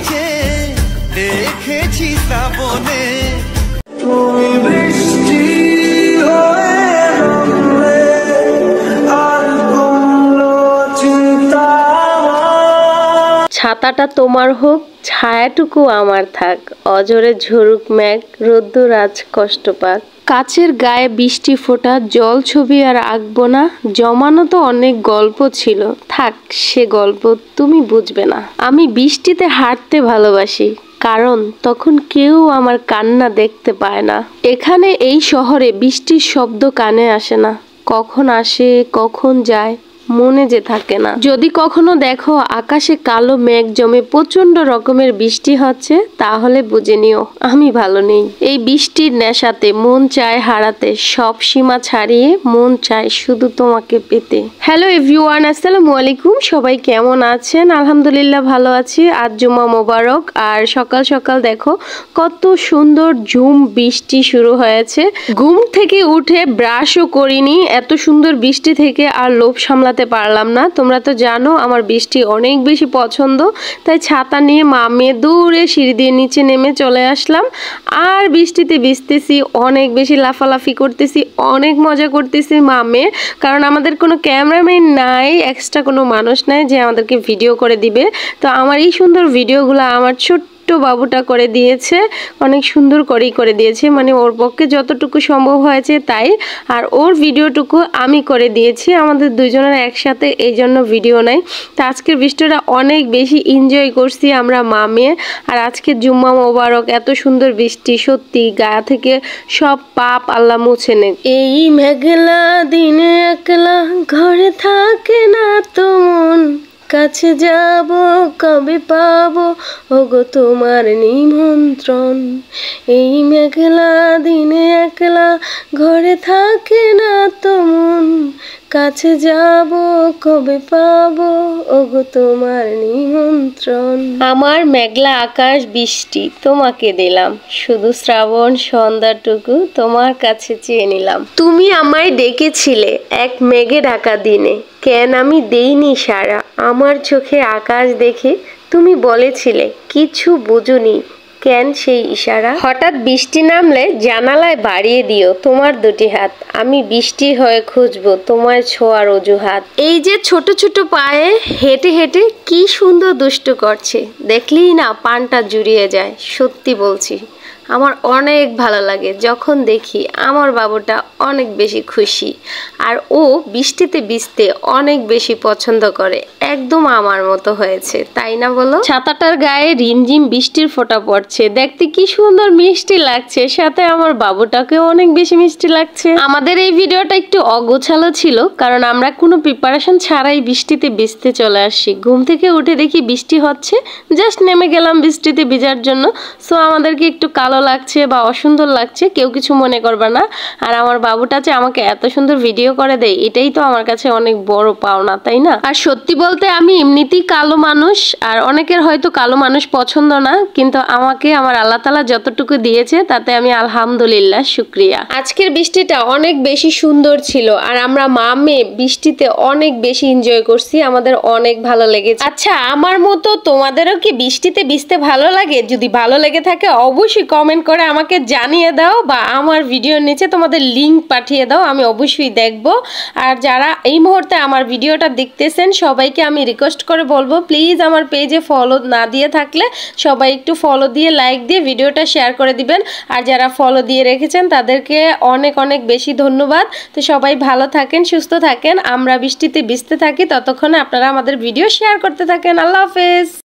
যে দেখেছি শ্রাবণে তুমি বৃষ্টি হয়ে নামলে আর কমলো চিন্তা। ছাতাটা তোমার হোক, ছায়াটুকু আমার থাক, অজরে ঝরুক মেঘ, রোদ্দুর আজ কষ্ট পাক। কাচের গায়ে বৃষ্টি ফোঁটা, জল ছবি আর আঁকবো না, জমানো তো অনেক গল্প ছিল, থাক সে গল্প তুমি বুঝবে না। আমি বৃষ্টিতে হাঁটতে ভালোবাসি, কারণ তখন কেউ আমার কান্না দেখতে পায় না। এখানে এই শহরে বৃষ্টির শব্দ কানে আসে না, কখন আসে কখন যায় মনে যে থাকে না। যদি কখনো দেখো আকাশে কালো মেঘ জমে প্রচন্ড রকমের বৃষ্টি হচ্ছে, তাহলে বুঝে নিও আমি ভালো নেই। এই বৃষ্টির নেশাতে মন চায় হারাতে, সব সীমা ছাড়িয়ে মন চায় শুধু তোমাকে পেতে। হ্যালো এভরিওয়ান, আসসালামু আলাইকুম। সবাই কেমন আছেন? আলহামদুলিল্লাহ ভালো আছি। আজ জুমা মোবারক, আর সকাল সকাল দেখো কত সুন্দর ঝুম বৃষ্টি শুরু হয়েছে। ঘুম থেকে উঠে ব্রাশও করিনি, এত সুন্দর বৃষ্টি থেকে আর লোভ সামলাতে পারলাম না। তোমরা তো জানো আমার বৃষ্টি অনেক বেশি পছন্দ, তাই ছাতা নিয়ে মামে দূরে সিঁড়ি দিয়ে নিচে নেমে চলে আসলাম। আর বৃষ্টিতে ভিজতেছি, অনেক বেশি লাফালাফি করতেছি, অনেক মজা করতেছি মামে, কারণ আমাদের কোনো ক্যামেরাম্যান নাই, এক্সট্রা কোনো মানুষ নাই যে আমাদেরকে ভিডিও করে দিবে। তো আমার এই সুন্দর ভিডিওগুলো আমার ছোট্ট বাবুটা করে দিয়েছে, অনেক সুন্দর করেই করে দিয়েছে, মানে ওর পক্ষে যতটুকু সম্ভব হয়েছে তাই। আর ওর ভিডিওটুকু আমি করে দিয়েছি, আমাদের দুজনের একসাথে, এই জন্য ভিডিও নাই। তো আজকের বৃষ্টিটা অনেক বেশি এনজয় করছি আমরা মামে। আর আজকে জুম্মা মোবারক, এত সুন্দর বৃষ্টি, সত্যি গা থেকে সব পাপ আল্লাহ মুছে নেক। এই মেঘলা দিনে একলা ঘরে থাকে না তো মন, কাছে যাব কবে পাবো ওগো তোমার নিমন্ত্রণ। এই মেঘলা দিনে একলা ঘরে থাকে না তো মন, কাছে যাব কবে পাবো ওগো তোমার নিমন্ত্রণ। আমার মেঘলা আকাশ বৃষ্টি তোমাকে দিলাম, শুধু শ্রাবণ সন্ধ্যাটুকু তোমার কাছে চেয়ে নিলাম। তুমি আমায় ডেকেছিলে এক মেঘে ঢাকা দিনে, কেন আমি দেইনি সাড়া। আমার চোখে আকাশ দেখে তুমি বলেছিলে কিছু বুঝুনি, কেন সেই ইশারা। হঠাৎ বৃষ্টি নামলে জানালায় বাড়িয়ে দিও তোমার দুটি হাত, আমি বৃষ্টি হয়ে খুঁজবো তোমার ছোঁয়ার অজুহাত। এই যে ছোট ছোট পায়ে হেঁটে হেঁটে কি সুন্দর দুষ্টু করছে, দেখলেই না পানটা জুড়িয়ে যায়। সত্যি বলছি আমার অনেক ভালো লাগে যখন দেখি আমার বাবুটা অনেক বেশি খুশি, আর ও বৃষ্টিতে ভিজতে অনেক বেশি পছন্দ করে, একদম আমার মতো হয়েছে, তাই না বলো? ছাতাটার গায়ে রিমঝিম বৃষ্টির ফোঁটা পড়ছে, দেখতে কি সুন্দর মিষ্টি লাগছে, সাথে আমার বাবুটাকেও অনেক বেশি মিষ্টি লাগছে। আমাদের এই ভিডিওটা একটু অগোছালো ছিল, কারণ আমরা কোনো প্রিপারেশন ছাড়াই বৃষ্টিতে ভিজতে চলে আসি। ঘুম থেকে উঠে দেখি বৃষ্টি হচ্ছে, জাস্ট নেমে গেলাম বৃষ্টিতে ভিজার জন্য। সো আমাদেরকে একটু কালো লাগছে বা অসুন্দর লাগছে, কেউ কিছু মনে করবে না। আর আমার বাবুটা যে আমাকে এত সুন্দর ভিডিও করে দেয়, এটাই তো আমার কাছে অনেক বড় পাওনা, তাই না? আর সত্যি বলতে আমি এমনিতেই কালো মানুষ, আর অনেকের হয়তো কালো মানুষ পছন্দ না, কিন্তু আমাকে আমার আল্লাহ তাআলা যতটুকু দিয়েছে তাতে আমি আলহামদুলিল্লাহ শুকরিয়া। আজকের বৃষ্টিটা অনেক বেশি সুন্দর ছিল, আর আমরা মামে বৃষ্টিতে অনেক বেশি এনজয় করছি, আমাদের অনেক ভালো লেগেছে। আচ্ছা, আমার মতো তোমাদেরও কি বৃষ্টিতে ভিজতে ভালো লাগে? যদি ভালো লেগে থাকে অবশ্যই কমেন্ট করে আমাকে জানিয়ে দাও, বা আমার ভিডিওর নিচে তোমাদের লিংক পাঠিয়ে দাও, আমি অবশ্যই দেখব। আর যারা এই মুহূর্তে আমার ভিডিওটা দেখতেছেন সবাইকে আমি রিকোয়েস্ট করে বলবো, প্লিজ আমার পেজে ফলো না দিয়ে থাকলে সবাই একটু ফলো দিয়ে লাইক দিয়ে ভিডিওটা শেয়ার করে দিবেন। আর যারা ফলো দিয়ে রেখেছেন তাদেরকে অনেক অনেক বেশি ধন্যবাদ। তো সবাই ভালো থাকেন, সুস্থ থাকেন, আমরা বৃষ্টিতে ভিজতে থাকি, ততক্ষণে আপনারা আমাদের ভিডিও শেয়ার করতে থাকেন। আল্লাহ হাফেজ।